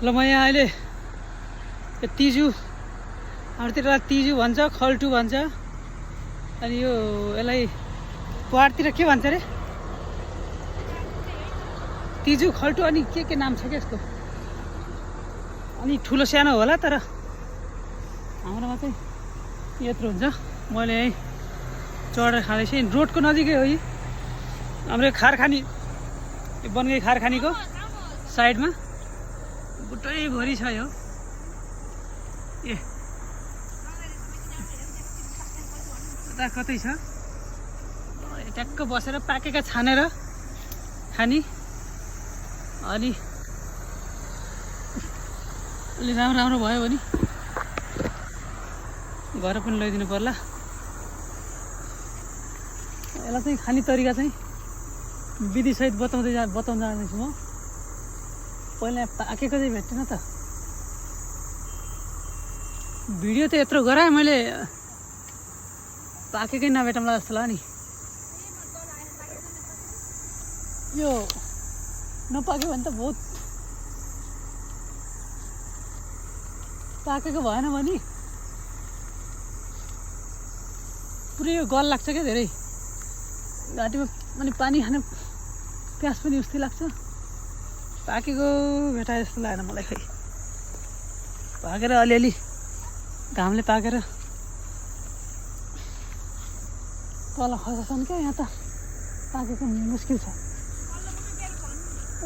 ल म यहाँ अहिले तिजु हाम्रोतिर तिजु भन्छ, खल्टु भन्छ। अनि यो यसलाई पहाडतिर के भन्छ रे? तिजु खल्टु अनि के नाम छ क्या यसको? अनि ठुलो सानो होला, तर हाम्रोमा चाहिँ यत्रो हुन्छ। मैले यहीँ चढेर खाँदैछु। रोडको नजिकै हो। हाम्रो खारखानी, बनगाई खारखानीको साइडमा बुटैभरि छ यो। ए यता कतै छ, ट्याक्क बसेर पाकेका छानेर खानी। अनि अलि राम्रो राम्रो भयो भने घर पनि लैदिनु पर्ला। यसलाई चाहिँ खाने तरिका चाहिँ विधिसहित बताउन जाँदैछु म। पहिला पाकेको चाहिँ भेटेन त, भिडियो त यत्रो गराएँ मैले, पाकेकै नभेटौँला जस्तो लाग्यो नि। यो नपाक्यो भने त बहुत, पाकेको भएन भने पुरै यो गल लाग्छ क्या धेरै। घाँटीमा अनि पानी खाने प्यास पनि उस्तै लाग्छ। पाकेको भेटाए जस्तो लागेन मलाई। खै पाकेर अलिअलि घामले पाकेर तल खसाछन् क्या। यहाँ त पाकेको मुस्किल छ।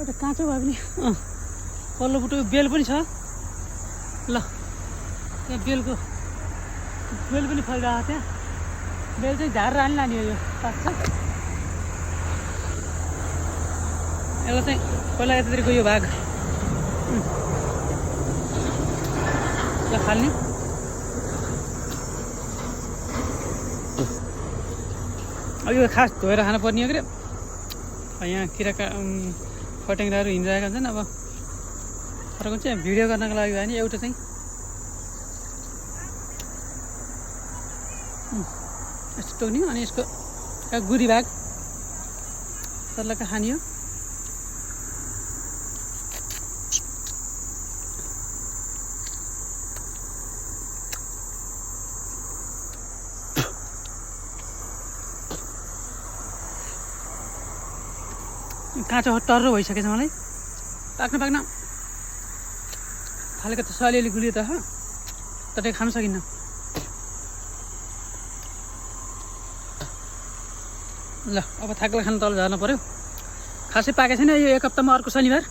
एउटा काँचो भए पनि पल्लो बुटो बेल पनि छ। ल त्यहाँ बेल पनि फैलिरहेको। त्यहाँ बेल चाहिँ झारेर हाल्ने लाने हो। यो पाक्छ। यसलाई चाहिँ पहिला यतातिरको यो भाग ल फाल्ने। अब यो खास धोएर खानु पर्ने हो कि। यहाँ किराका फट्याङ्ग्राहरू हिँडिरहेका हुन्छन्। अब फरक चाहिँ भिडियो गर्नको लागि भयो नि। एउटा चाहिँ यस्तो टोक्ने, अनि यसको गुदी भाग सर्लक्क खानियो। काँचो टर्रो भइसकेछ मलाई। पाक्न थालेको त अलिअलि गुलियो त, तर खानु सकिन्न। ल अब थाक्ला खानु तल झर्नु पऱ्यो। खासै पाकेको छैन। यो एक हप्तामा अर्को शनिबार